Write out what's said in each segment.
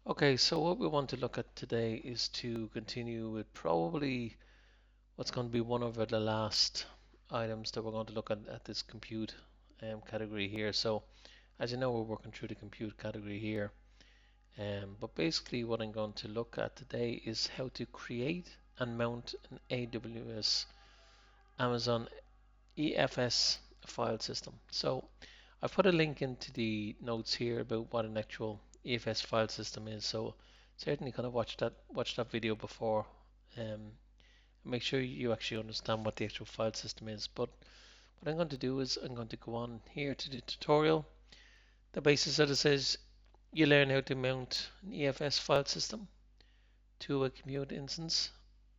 Okay, so what we want to look at today is to continue with probably what's going to be one of the last items that we're going to look at this compute category here. So as you know, we're working through the compute category here. But basically what I'm going to look at today is how to create and mount an AWS Amazon EFS file system. So I've put a link into the notes here about what an actual EFS file system is. So certainly kind of watch that video before. Um, Make sure you actually understand what the actual file system is. But what I'm going to do is I'm going to go on here to the tutorial. The basis of it says you learn how to mount an EFS file system to a compute instance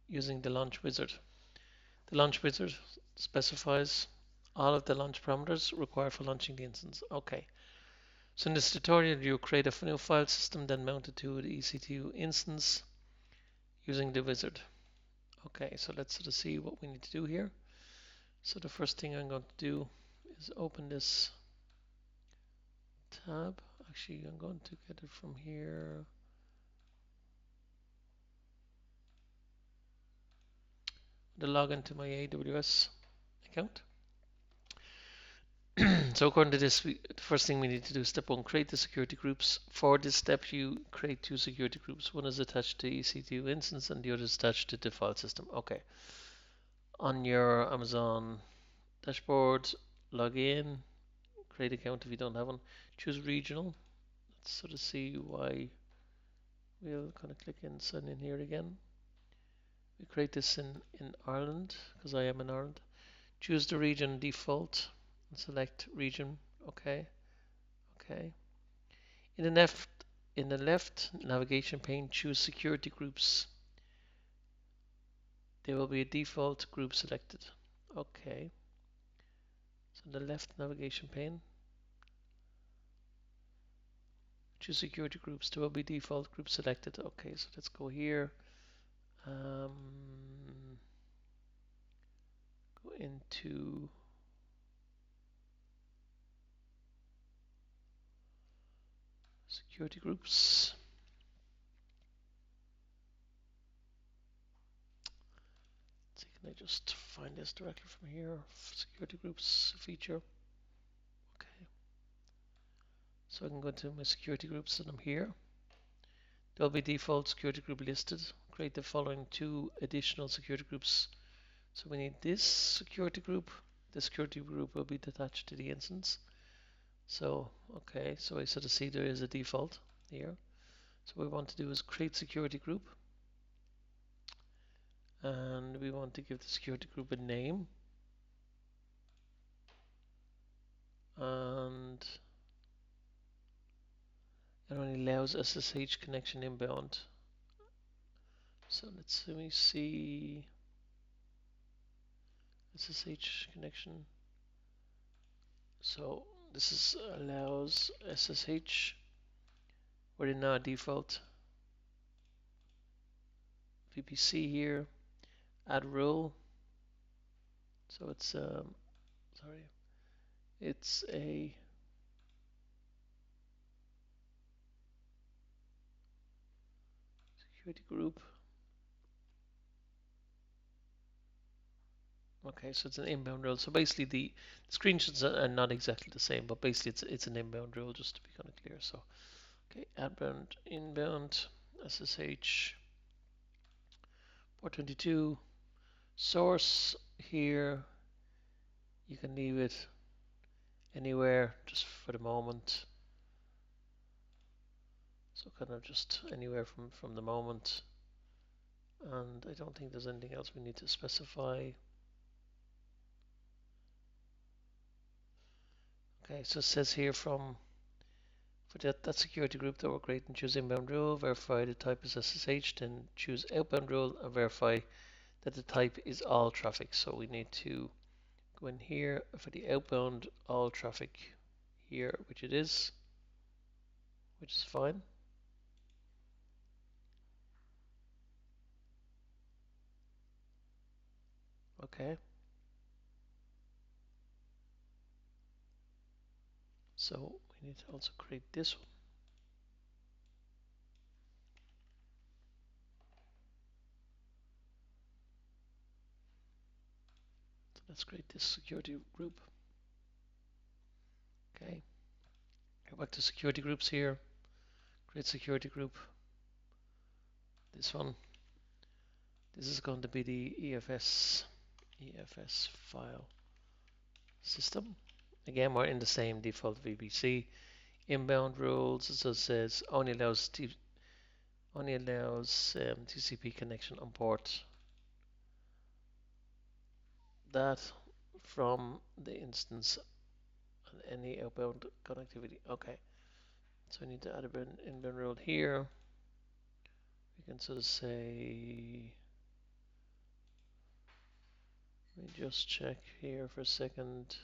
using the launch wizard. The launch wizard specifies all of the launch parameters required for launching the instance. Okay. So in this tutorial, you create a new file system, then mount it to the EC2 instance using the wizard. Okay, so let's sort of see what we need to do here. So the first thing I'm going to do is open this tab. Actually, I'm going to get it from here. The login to my AWS account. So according to this, the first thing we need to do is step one, create the security groups. For this step, you create two security groups. One is attached to EC2 instance and the other is attached to the file system. Okay. On your Amazon dashboard, log in, create account if you don't have one. Choose regional. Let's sort of see why. We'll kind of click in, sign in here again. We create this in Ireland because I am in Ireland. Choose the region default and select region. Okay. Okay. In the left navigation pane, choose security groups. There will be a default group selected. Okay. So the left navigation pane, choose security groups. There will be default group selected. Okay, so let's go here. Go into security groups. Let's see, can I just find this directly from here? Security groups feature. Okay. So I can go to my security groups and I'm here. There'll be default security group listed. Create the following two additional security groups. So we need this security group. The security group will be attached to the instance. So, okay, so I sort of see there is a default here. So what we want to do is create security group. And we want to give the security group a name. And it only allows SSH connection inbound. So let me see SSH connection. So this is allows SSH. We're in our default VPC here. Add rule. So it's sorry, it's a security group. Okay, so it's an inbound rule. So basically the screenshots are not exactly the same, but basically it's an inbound rule, just to be kind of clear. So okay, outbound, inbound, SSH, port 22, source here. You can leave it anywhere just for the moment. So kind of just anywhere from the moment. And I don't think there's anything else we need to specify. Okay, so it says here for that security group that we're creating, choose inbound rule, verify the type is SSH, then choose outbound rule and verify that the type is all traffic. So we need to go in here for the outbound all traffic here, which it is, which is fine. Okay. So we need to also create this one. Let's create this security group. Okay, go back to security groups here. Create security group. This one. This is going to be the EFS file system. Again, we're in the same default VPC. Inbound rules, as it says, only allows TCP connection on port that from the instance and any outbound connectivity. Okay, so we need to add an inbound rule here. We can sort of say, let me just check here for a second.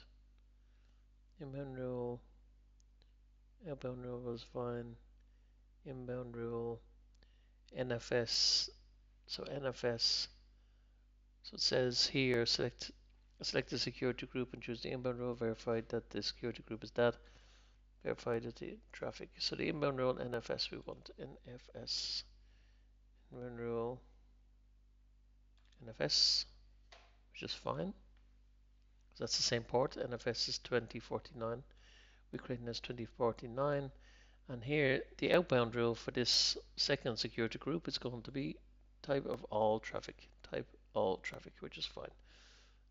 Inbound rule, outbound rule was fine. Inbound rule, NFS. So NFS. So it says here, select the security group and choose the inbound rule. Verified that the security group is that. Verified that the traffic. So the inbound rule NFS. We want NFS. Inbound rule NFS, which is fine. That's the same port. NFS is 2049. We're creating this 2049. And here, the outbound rule for this second security group is going to be type of all traffic. Type all traffic, which is fine.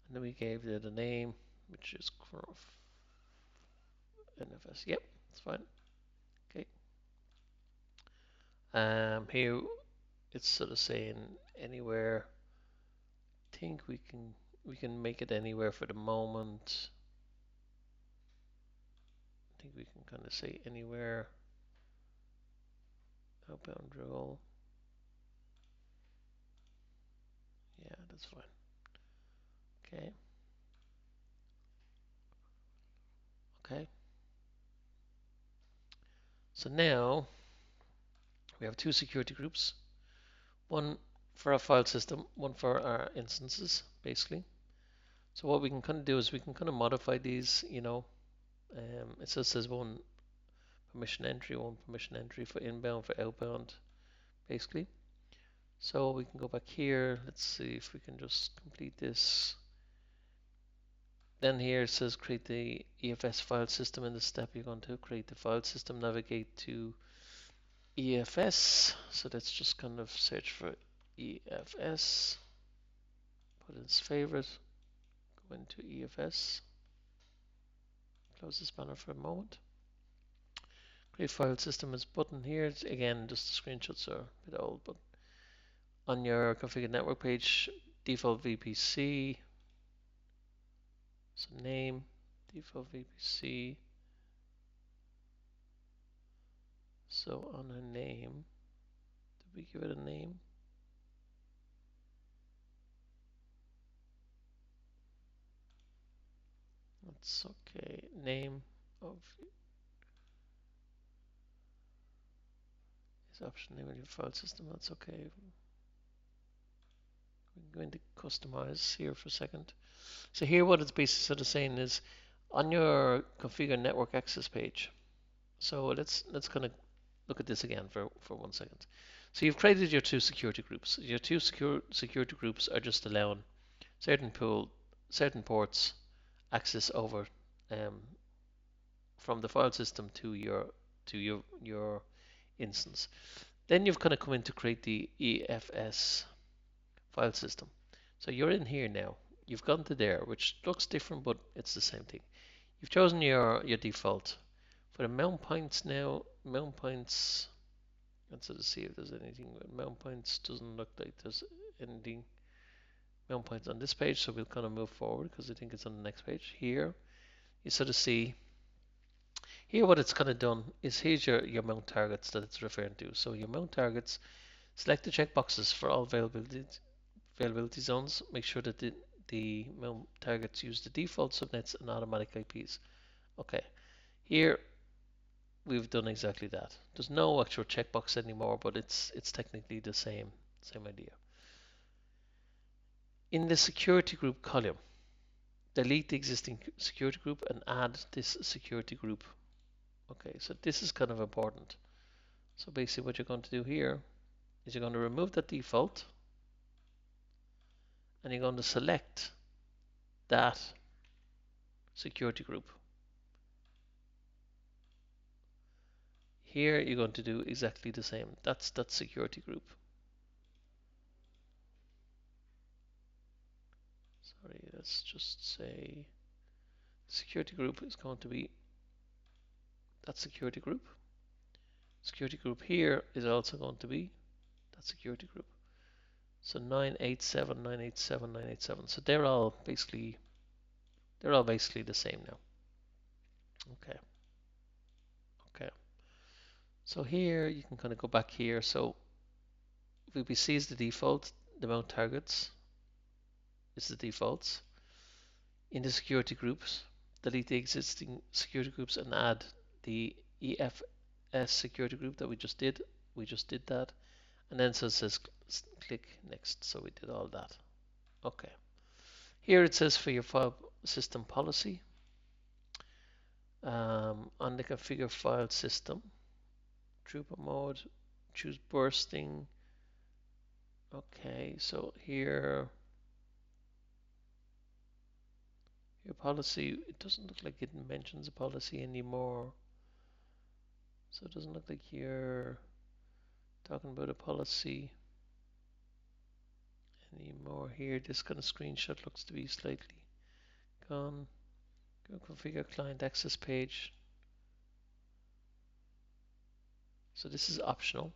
And then we gave it a name, which is NFS. Yep, it's fine. Okay. Here, it's sort of saying anywhere. I think we can make it anywhere for the moment. I think we can kind of say anywhere. Outbound rule. Yeah, that's fine. Okay. Okay. So now we have two security groups. One for our file system, one for our instances, basically. So what we can kind of do is we can kind of modify these, it says one permission entry for inbound, for outbound, basically. So we can go back here. Let's see if we can just complete this. Then here it says create the EFS file system. In this step, you're going to create the file system, navigate to EFS. So let's just kind of search for EFS, put its favorite, go into EFS, close this banner for a moment. Create file system is button here. It's, again, just the screenshots are a bit old, but on your configured network page, default VPC, so name, default VPC. So on a name, did we give it a name? That's okay. Name of is option name of your file system. That's okay. We're going to customize here for a second. So here, what it's basically sort of saying is on your configure network access page. So let's kind of look at this again for 1 second. So you've created your two security groups. Your two security groups are just allowing certain ports access over from the file system to your instance. Then you've kind of come in to create the EFS file system. So you're in here now. You've gone to there, which looks different, but it's the same thing. You've chosen your default. For the mount points now, mount points, let's sort of see if there's anything. Mount points doesn't look like there's anything mount points on this page, so we'll kind of move forward because I think it's on the next page. Here, you sort of see, here what it's kind of done is here's your mount targets that it's referring to. So your mount targets, select the checkboxes for all availability zones. Make sure that the mount targets use the default subnets and automatic IPs. Okay, here we've done exactly that. There's no actual checkbox anymore, but it's technically the same idea. In the security group column, delete the existing security group and add this security group. Okay, so this is kind of important. So basically what you're going to do here is you're going to remove the default and you're going to select that security group. Here you're going to do exactly the same. That's that security group. Sorry, let's just say security group is going to be that security group. Security group here is also going to be that security group. So 987, 987, 987. So they're all basically the same now. Okay. Okay. So here you can kind of go back here. So VPC is the default. The mount targets is the defaults. In the security groups, delete the existing security groups and add the EFS security group that we just did. We just did that. And then so it says click next. So we did all that. Okay. Here it says for your file system policy, on the configure file system, throughput mode, choose bursting. Okay, so here your policy, it doesn't look like it mentions a policy anymore. So it doesn't look like you're talking about a policy anymore here. This kind of screenshot looks to be slightly gone. Go configure client access page. So this is optional.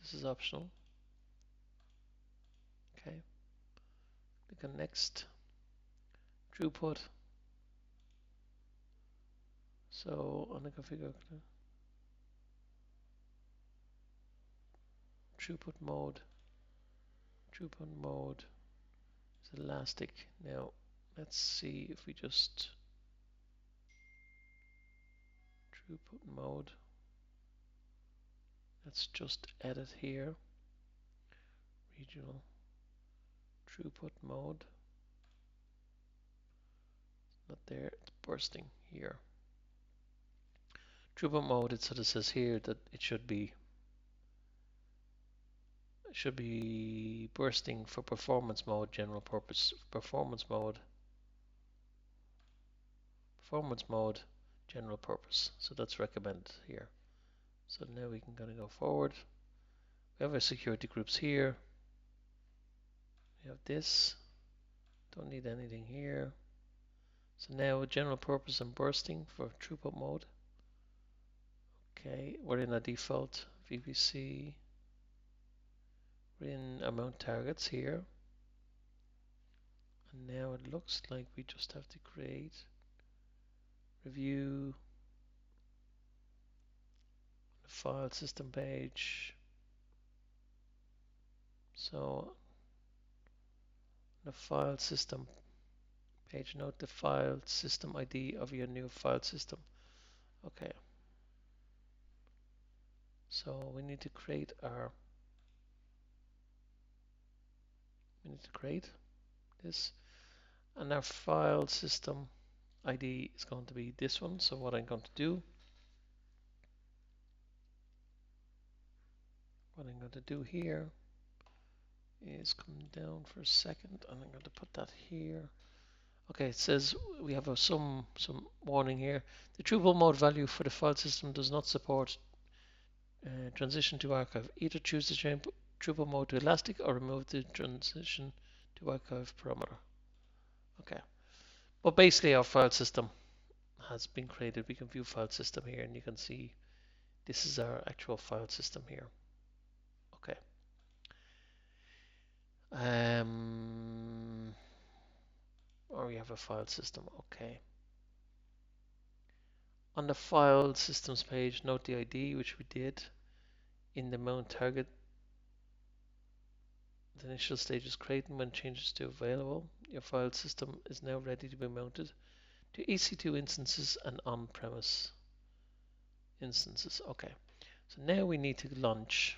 This is optional. Okay. Click on next. Throughput. So on the configure throughput mode is elastic. Now let's see if we just throughput mode. Let's just edit here. Regional throughput mode. Not there, it's bursting here. Throughput mode, it sort of says here that it should be bursting for performance mode, general purpose, performance mode, general purpose. So that's recommended here. So now we can kind of go forward. We have our security groups here. We have this. Don't need anything here. So now general purpose and bursting for throughput mode. Okay, we're in a default VPC. We're in amount targets here. And now it looks like we just have to create review the file system page. So the file system page, note the file system ID of your new file system. Okay. So we need to create this, and our file system ID is going to be this one. So what I'm going to do here is come down for a second, and I'm going to put that here. Okay, it says we have some warning here. The throughput mode value for the file system does not support transition to archive. Either choose the throughput mode to elastic or remove the transition to archive parameter. Okay, but basically our file system has been created. We can view file system here, and you can see this is our actual file system here. Okay. Or we have a file system. Okay. On the file systems page, note the ID, which we did. In the mount target, the initial stage is creating when changes to available. Your file system is now ready to be mounted to EC2 instances and on-premise instances. Okay, so now we need to launch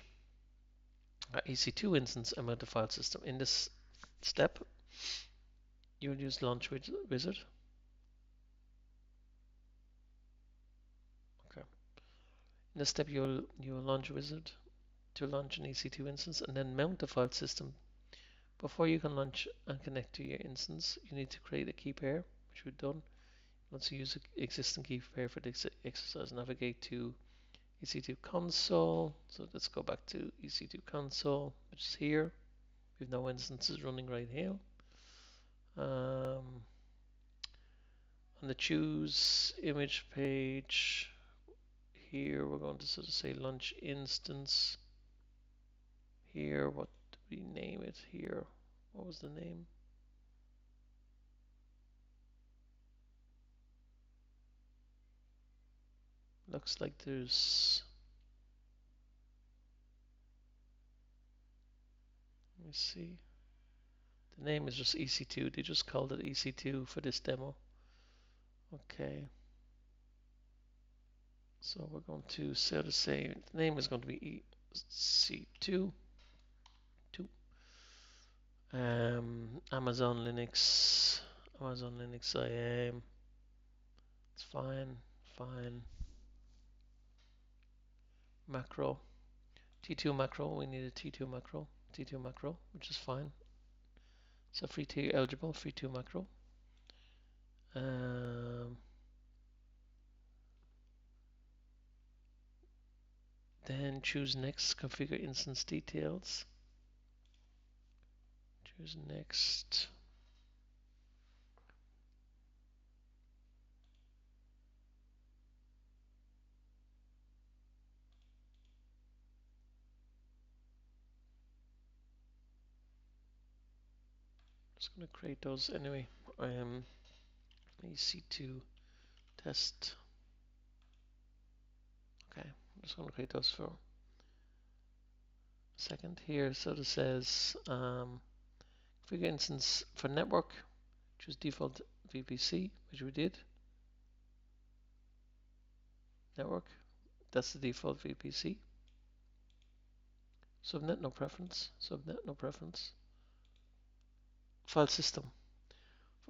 our EC2 instance and mount the file system. In this step, you'll use launch wizard. Okay. In this step, you'll launch wizard to launch an EC2 instance and then mount the file system Before you can launch and connect to your instance, you need to create a key pair, which we've done. Once you use the existing key pair for this exercise, navigate to EC2 console. So let's go back to EC2 console, which is here. We have no instances running right here. On the choose image page, here we're going to sort of say launch instance. Here, what do we name it here? What was the name? Looks like there's, let me see. The name is just EC2. They just called it EC2 for this demo. Okay. So we're going to sort of say the name is going to be EC2. Amazon Linux IAM. It's fine. Macro. T2 macro. We need a T2 macro. Which is fine. So free T eligible, free 2 macro. Then choose next, configure instance details. Choose next. Just going to create those anyway. I am EC2 test. Okay, I'm just going to create those for a second here. So it says configure instance for network. Choose default VPC, which we did. Network, that's the default VPC. Subnet, no preference. File system.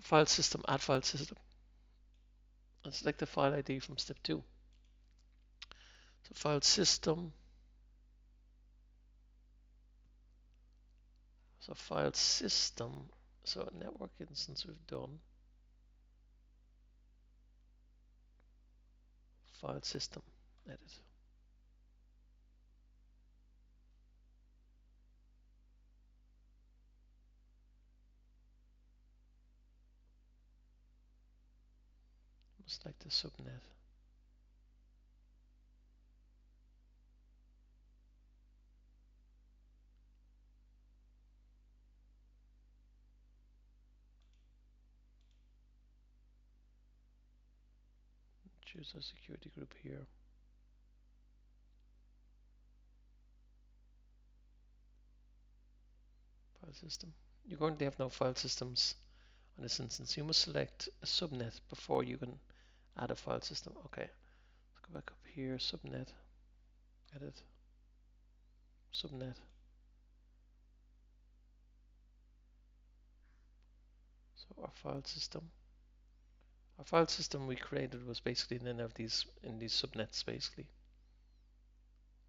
File system, add file system. And select the file ID from step 2. So file system. So file system. So network instance we've done. File system, edit. Select the subnet. Choose a security group here. File system. You're going to have no file systems on this instance. You must select a subnet before you can add a file system. Okay, let's go back up here. Subnet, edit, subnet. So our file system. Our file system we created was basically in these subnets basically.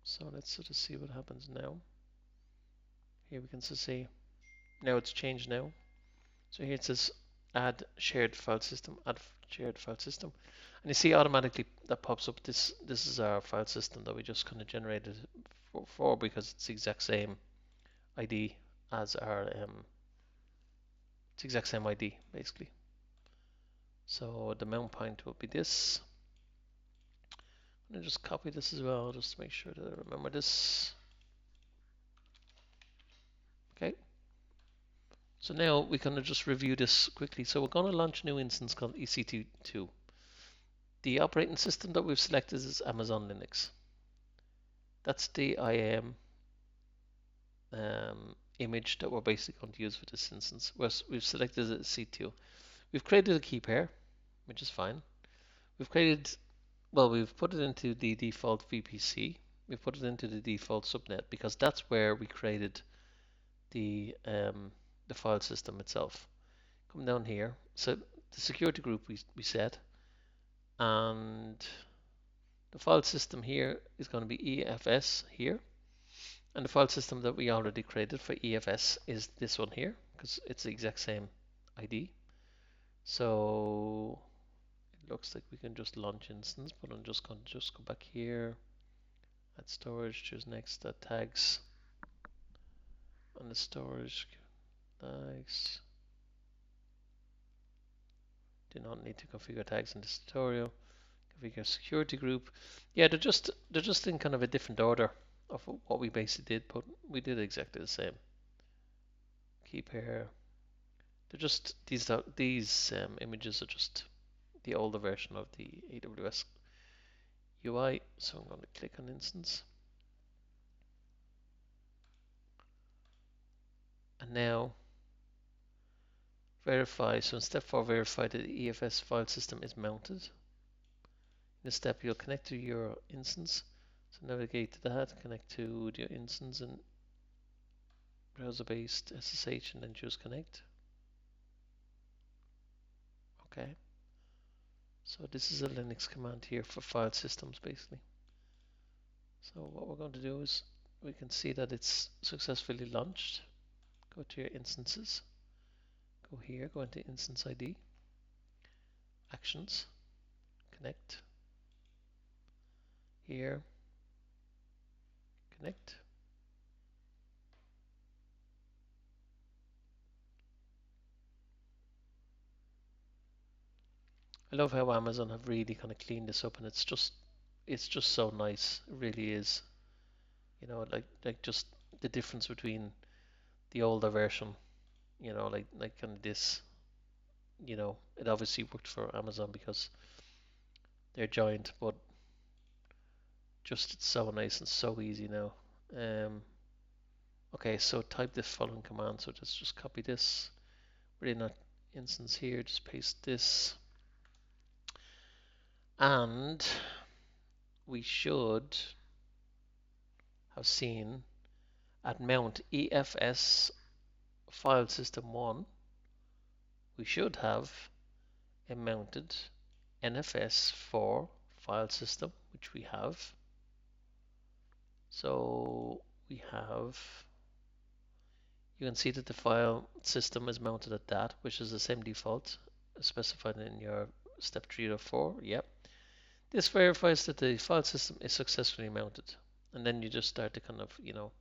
So let's sort of see what happens now. Here we can see now it's changed now. So here it says add shared file system, and you see automatically that pops up. This is our file system that we just kind of generated for because it's the exact same ID as our it's the exact same ID basically. So the mount point will be this. I'm gonna just copy this as well just to make sure that I remember this. Okay. So now we can just review this quickly. So we're going to launch a new instance called EC2. The operating system that we've selected is Amazon Linux. That's the IAM image that we're basically going to use for this instance. We've selected a C2. We've created a key pair, which is fine. We've put it into the default VPC. We've put it into the default subnet because that's where we created the file system itself. Come down here. So the security group we set, and the file system here is going to be EFS here, And the file system that we already created for EFS is this one here, because it's the exact same ID. So it looks like we can just launch instance, but I'm just going to go back here, add storage, choose next, add tags, and the storage tags. Do not need to configure tags in this tutorial. Configure security group. Yeah, they're just in kind of a different order of what we basically did, but we did exactly the same. Keep here. They're just these images are just the older version of the AWS UI. So I'm going to click on instance. And now verify. So in step 4, verify that the EFS file system is mounted. In this step, you'll connect to your instance. So navigate to that, connect to your instance and browser-based SSH, and then choose connect. Okay. So this is a Linux command here for file systems, basically. So what we're going to do is we can see that it's successfully launched. Go to your instances. Go here, go into instance ID, actions, connect, here, connect. I love how Amazon have really kind of cleaned this up, and it's just so nice. It really is. You know, like just the difference between the older version, you know, like kind of this, you know, it obviously worked for Amazon because they're giant, but just it's so nice and so easy now. Okay, so type this following command. So just copy this. We're in an instance here. Just paste this, and we should have seen at mount EFS file system 1, we should have a mounted NFS for file system, which we have. So we have, you can see that the file system is mounted at that, which is the same default specified in your step 3 or 4. Yep. This verifies that the file system is successfully mounted. And then you just start to kind of, you know,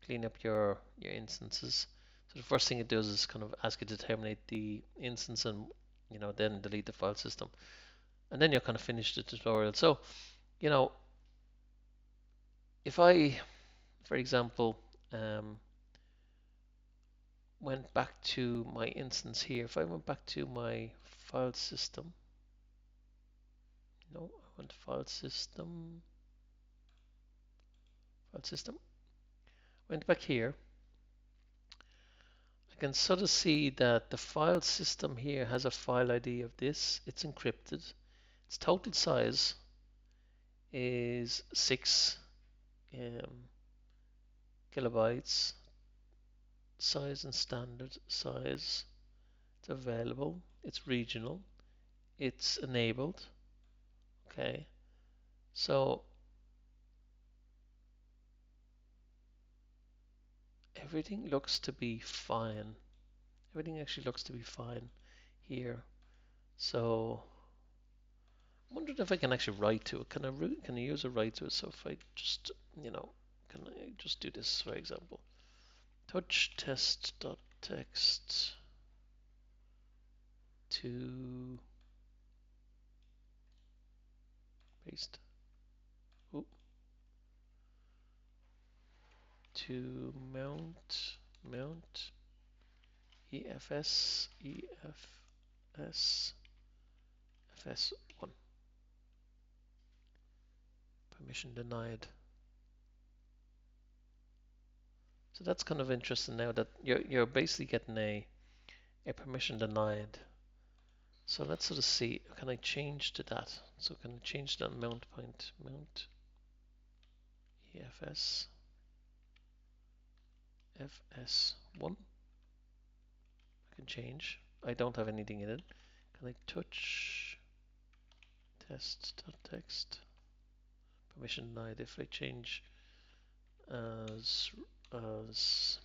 clean up your instances. So the first thing it does is kind of ask you to terminate the instance and, you know, then delete the file system. And then you're kind of finished the tutorial. So, you know, if I, for example, went back to my instance here, if I went back to my file system, no, I went file system, went back here, I can sort of see that the file system here has a file ID of this. It's encrypted. Its total size is 6 kilobytes. Size and standard size. It's available. It's regional. It's enabled. Okay. So everything looks to be fine. Everything actually looks to be fine here. So I wondered if I can actually write to it. Can I use a write to it? So if I just, you know, can I just do this, for example? Touch test.text to paste. Oop. To mount EFS FS1. Permission denied. So that's kind of interesting now that you're basically getting a permission denied. So let's sort of see, can I change to that? So can I change that mount point, mount EFS FS1? I can change. I don't have anything in it. Can I touch test.text? Permission denied if I change as as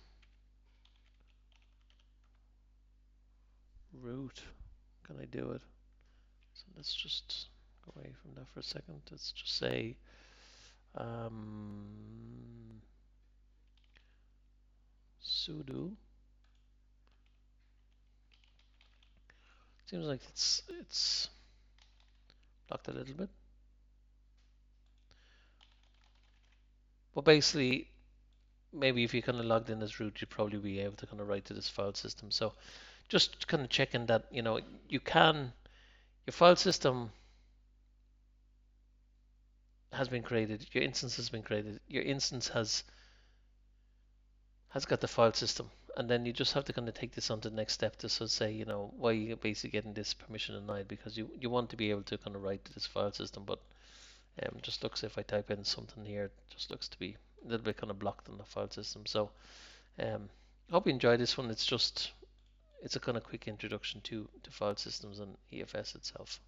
root. Can I do it? So let's just go away from that for a second. Let's just say sudo. Seems like it's blocked a little bit. But basically, maybe if you kind of logged in as root, you'd probably be able to kind of write to this file system. So just kind of checking that, you can, your file system has been created, your instance has been created, your instance has got the file system, and then you just have to kind of take this on to the next step to sort of say, why you're basically getting this permission denied, because you want to be able to kind of write to this file system, but just looks, if I type in something here, it just looks to be a little bit kind of blocked on the file system. So I hope you enjoyed this one. It's a kind of quick introduction to file systems and EFS itself.